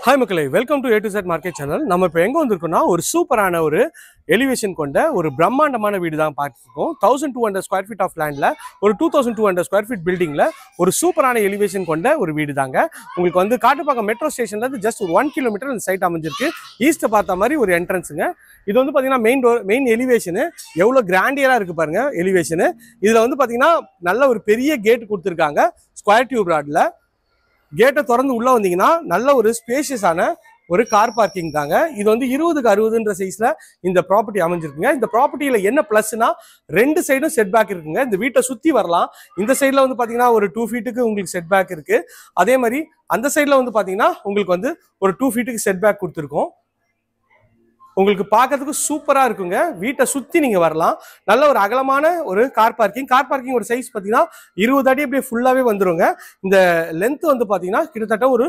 Hi மக்களே, welcome to A to Z market channel. நம்ம இப்போ எங்கே வந்திருக்கோம்னா ஒரு சூப்பரான ஒரு எலிவேஷன் கொண்ட ஒரு பிரம்மாண்டமான வீடு தான் பார்த்துருக்கோம். 1200 ஸ்கொயர் ஃபீட் ஆஃப் லேண்டில் ஒரு 2200 ஸ்கொயர் ஃபீட் பில்டிங்கில் ஒரு சூப்பரான எலிவேஷன் கொண்ட ஒரு வீடு தாங்க. உங்களுக்கு வந்து காட்டுப்பாக்கம் மெட்ரோ ஸ்டேஷன்லேருந்து ஜஸ்ட் ஒரு 1 கிலோமீட்டர் இந்த சைட் அமைஞ்சிருக்கு. ஈஸ்ட்டை பார்த்த மாதிரி ஒரு என்ட்ரன்ஸுங்க. இது வந்து பார்த்தீங்கன்னா மெயின் எலிவேஷனு எவ்வளோ கிராண்டியராக இருக்குது பாருங்கள் எலிவேஷனு. இதில் வந்து பார்த்தீங்கன்னா நல்ல ஒரு பெரிய கேட் கொடுத்துருக்காங்க ஸ்கொயர் டியூப் ராடில். கேட்டை திறந்து உள்ள வந்தீங்கன்னா நல்ல ஒரு ஸ்பேஷியஸான ஒரு கார் பார்க்கிங் தாங்க. இது வந்து 20க்கு 60ன்ற சைஸ்ல இந்த ப்ராப்பர்ட்டி அமைஞ்சிருக்குங்க. இந்த ப்ராப்பர்ட்டியில என்ன பிளஸ்னா 2 சைடும் செட் பேக் இருக்குங்க. இந்த வீட்டை சுத்தி வரலாம். இந்த சைட்ல வந்து பாத்தீங்கன்னா ஒரு 2 ஃபீட்டுக்கு உங்களுக்கு செட் பேக் இருக்கு. அதே மாதிரி அந்த சைட்ல வந்து பாத்தீங்கன்னா உங்களுக்கு வந்து ஒரு 2 ஃபீட்டுக்கு செட் பேக் கொடுத்துருக்கோம். உங்களுக்கு பார்க்கறதுக்கு சூப்பரா இருக்குங்க. வீட்டை சுத்தி நீங்க வரலாம். நல்ல ஒரு அகலமான ஒரு கார் பார்க்கிங் ஒரு சைஸ் பாத்தீங்கன்னா 20 அடி அப்படியே ஃபுல்லாவே வந்துருங்க. இந்த லென்த் வந்து பாத்தீங்கன்னா கிட்டத்தட்ட ஒரு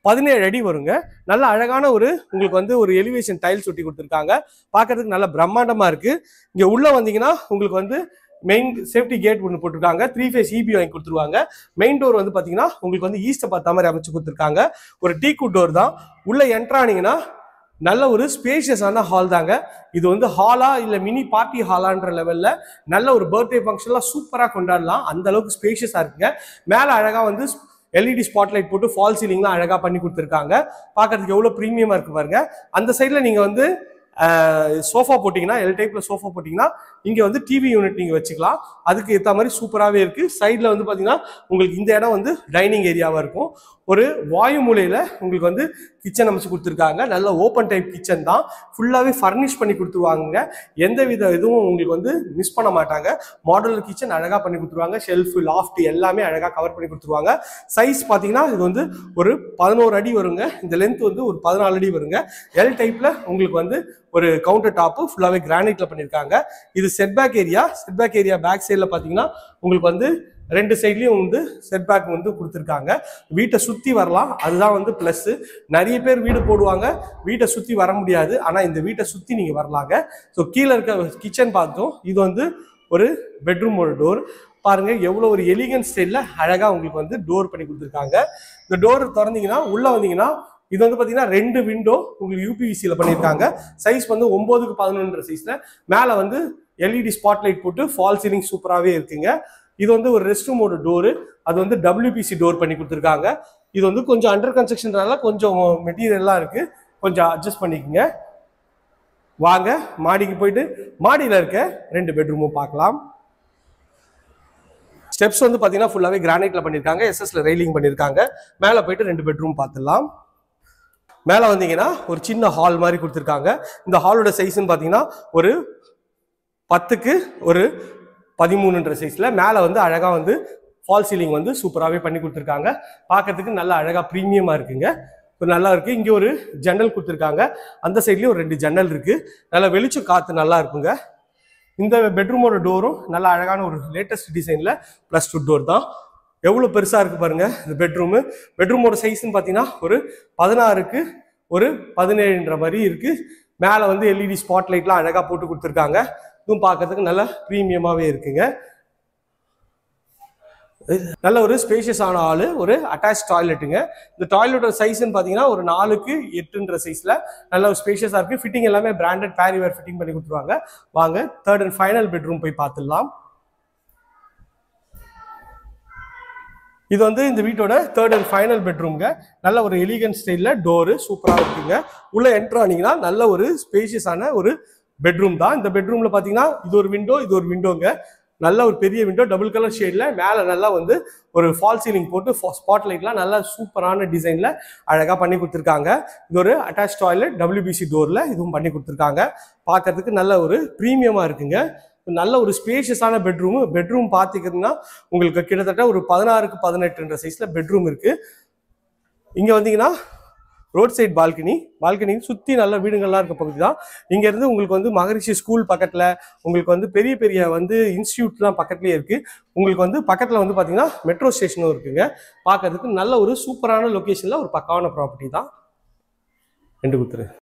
17 அடி வருங்க. நல்ல அழகான ஒரு உங்களுக்கு வந்து ஒரு எலிவேஷன் டைல்ஸ் ஒட்டி கொடுத்துருக்காங்க. பார்க்கறதுக்கு நல்ல பிரம்மாண்டமா இருக்கு. இங்க உள்ள வந்தீங்கன்னா உங்களுக்கு வந்து மெயின் சேஃப்டி கேட் ஒன்று போட்டிருக்காங்க. 3 ஃபேஸ் EB வாங்கி கொடுத்துருவாங்க. மெயின் டோர் வந்து பாத்தீங்கன்னா உங்களுக்கு வந்து ஈஸ்ட்டை பார்த்த மாதிரி அமைச்சு கொடுத்துருக்காங்க. ஒரு டீக்குட் டோர் தான். உள்ள என்ட்ரானீங்கன்னா நல்ல ஒரு ஸ்பேஷியஸான ஹால் தாங்க. இது வந்து ஹாலா இல்ல மினி பார்ட்டி ஹாலான்ற லெவல்ல நல்ல ஒரு பர்த்டே ஃபங்க்ஷன்லாம் சூப்பரா கொண்டாடலாம். அந்த அளவுக்கு ஸ்பேஷியஸா இருக்குங்க. மேல அழகா வந்து LED ஸ்பாட்லைட் போட்டு ஃபால் சீலிங்லாம் அழகா பண்ணி கொடுத்துருக்காங்க. பார்க்கறதுக்கு எவ்வளவு ப்ரீமியமா இருக்கு பாருங்க. அந்த சைட்ல நீங்க வந்து சோஃபா போட்டிங்கன்னா எல் டைப்ல சோஃபா போட்டிங்கன்னா இங்கே வந்து டிவி யூனிட் நீங்கள் வச்சுக்கலாம். அதுக்கு ஏற்ற மாதிரி சூப்பராகவே இருக்குது. சைடில் வந்து பார்த்தீங்கன்னா உங்களுக்கு இந்த இடம் வந்து டைனிங் ஏரியாவாக இருக்கும். ஒரு வாயு மூலையில் உங்களுக்கு வந்து கிச்சன் அமைச்சு கொடுத்துருக்காங்க. நல்ல ஓப்பன் டைப் கிச்சன் தான். ஃபுல்லாகவே ஃபர்னிஷ் பண்ணி கொடுத்துருவாங்க. எந்த வித இதுவும் உங்களுக்கு வந்து மிஸ் பண்ண மாட்டாங்க. மாடுலர் கிச்சன் அழகாக பண்ணி கொடுத்துருவாங்க. ஷெல்ஃபு லாஃப்ட் எல்லாமே அழகாக கவர் பண்ணி கொடுத்துருவாங்க. சைஸ் பார்த்தீங்கன்னா இது வந்து ஒரு 11 அடி வருங்க. இந்த லென்த் வந்து ஒரு 14 அடி வருங்க. எல் டைப்பில் உங்களுக்கு வந்து ஒரு கவுண்டர் டாப்பு ஃபுல்லாகவே கிரானைட்ல பண்ணியிருக்காங்க. இது செட்பேக் ஏரியா பேக் சைடில் பார்த்தீங்கன்னா உங்களுக்கு வந்து 2 சைட்லையும் வந்து செட்பேக் வந்து கொடுத்துருக்காங்க. வீட்டை சுற்றி வரலாம். அதுதான் வந்து ப்ளஸ். நிறைய பேர் வீடு போடுவாங்க, வீட்டை சுற்றி வர முடியாது. ஆனால் இந்த வீட்டை சுற்றி நீங்கள் வரலாங்க. ஸோ கீழே இருக்க கிச்சன் பார்த்தோம். இது வந்து ஒரு பெட்ரூம் ஒரு டோர் பாருங்க. எவ்வளோ ஒரு எலிகன்ட் ஸ்டைலில் அழகாக உங்களுக்கு வந்து டோர் பண்ணி கொடுத்துருக்காங்க. இந்த டோர் திறந்தீங்கன்னா உள்ள வந்தீங்கன்னா இது வந்து பார்த்தீங்கன்னா 2 விண்டோ உங்களுக்கு UPVCல பண்ணியிருக்காங்க. சைஸ் வந்து 9க்கு 11 சைஸ்ல. மேலே வந்து LED ஸ்பாட்லைட் போட்டு ஃபால் சீலிங் சூப்பராகவே இருக்குங்க. இது வந்து ஒரு ரெஸ்ட் ரூமோட டோரு. அது வந்து WPC டோர் பண்ணி கொடுத்துருக்காங்க. இது வந்து கொஞ்சம் அண்டர் கன்ஸ்ட்ரக்ஷனால கொஞ்சம் மெட்டீரியல்லாம் இருக்கு. கொஞ்சம் அட்ஜஸ்ட் பண்ணிக்கோங்க. வாங்க மாடிக்கு போயிட்டு மாடியில் இருக்க 2 பெட்ரூமும் பார்க்கலாம். ஸ்டெப்ஸ் வந்து பார்த்தீங்கன்னா ஃபுல்லாகவே கிரானைட்ல பண்ணியிருக்காங்க. SSல ரெயிலிங் பண்ணியிருக்காங்க. மேலே போயிட்டு 2 பெட்ரூம் பார்த்துடலாம். மேலே வந்தீங்கன்னா ஒரு சின்ன ஹால் மாதிரி கொடுத்துருக்காங்க. இந்த ஹாலோட சைஸ்ன்னு பார்த்தீங்கன்னா ஒரு 10க்கு ஒரு 13ன்ற சைஸ்ல. மேலே வந்து அழகா வந்து ஃபால் சீலிங் வந்து சூப்பராகவே பண்ணி கொடுத்துருக்காங்க. பார்க்கறதுக்கு நல்லா அழகா ப்ரீமியமா இருக்குங்க. நல்லா இருக்கு. இங்கே ஒரு ஜன்னல் கொடுத்துருக்காங்க. அந்த சைட்லயும் ஒரு 2 ஜன்னல் இருக்கு. நல்லா வெளிச்சம் காத்து நல்லா இருக்குங்க. இந்த பெட்ரூமோட டோரும் நல்லா அழகான ஒரு லேட்டஸ்ட் டிசைன்ல +2 டோர் தான். எவ்வளோ பெருசாக இருக்குது பாருங்கள் இந்த பெட்ரூமோட சைஸ்ன்னு பார்த்தீங்கன்னா ஒரு 16க்கு ஒரு 17ன்ற மாதிரி இருக்குது. மேலே வந்து LED ஸ்பாட்லைட்லாம் அழகாக போட்டு கொடுத்துருக்காங்க. இதுவும் பார்க்கறதுக்கு நல்லா ப்ரீமியமாகவே இருக்குங்க. நல்ல ஒரு ஸ்பேஷியஸான ஹாலு, ஒரு அட்டாச் டாய்லெட்டுங்க. இந்த டாய்லெட்டோட சைஸ்ன்னு பார்த்தீங்கன்னா ஒரு 4க்கு 8ன்ற சைஸில் நல்ல ஒரு ஸ்பேஷியஸாக இருக்குது. ஃபிட்டிங் எல்லாமே பிராண்டட் பேரிவேர் ஃபிட்டிங் பண்ணி கொடுத்துருவாங்க. வாங்க 3rd அண்ட் ஃபைனல் பெட்ரூம் போய் பார்த்துடலாம். இது வந்து இந்த வீட்டோட 3rd அண்ட் ஃபைனல் பெட்ரூம்ங்க. நல்ல ஒரு எலிகன்ட் ஸ்டைலில் டோரு சூப்பராக இருக்குங்க. உள்ள என்ட்ரு ஆனீங்கன்னா நல்ல ஒரு ஸ்பேஷியஸான ஒரு பெட்ரூம் தான். இந்த பெட்ரூம்ல பார்த்தீங்கன்னா இது ஒரு விண்டோங்க. நல்ல ஒரு பெரிய விண்டோ டபுள் கலர் ஷேட்ல. மேலே நல்லா வந்து ஒரு ஃபால் சீலிங் போட்டு ஸ்பாட் லைட்லாம் நல்லா சூப்பரான டிசைன்ல அழகாக பண்ணி கொடுத்துருக்காங்க. இது ஒரு அட்டாச் டாய்லெட் WPC டோர்ல இதுவும் பண்ணி கொடுத்துருக்காங்க. பார்க்கறதுக்கு நல்ல ஒரு ப்ரீமியமா இருக்குங்க. நல்ல ஒரு ஸ்பேஷியஸான பெட்ரூம் பார்த்திங்கன்னா உங்களுக்கு கிட்டத்தட்ட ஒரு 16க்கு 18ன்ற சைஸ்ல பெட்ரூம் இருக்கு. இங்க வந்தீங்கன்னா ரோட் சைட் பால்கனி சுற்றி நல்ல வீடுகள்லாம் இருக்க பகுதி தான். இங்கேருந்து உங்களுக்கு வந்து மகரிஷி ஸ்கூல் பக்கத்தில், உங்களுக்கு வந்து பெரிய வந்து இன்ஸ்டியூட்லாம் பக்கத்துலேயே இருக்குது. உங்களுக்கு வந்து பக்கத்தில் வந்து பார்த்தீங்கன்னா மெட்ரோ ஸ்டேஷனும் இருக்குங்க. பார்க்கறதுக்கு நல்ல ஒரு சூப்பரான லொக்கேஷனில் ஒரு பக்காவான ப்ராப்பர்ட்டி தான். 2 கொடுத்துரு.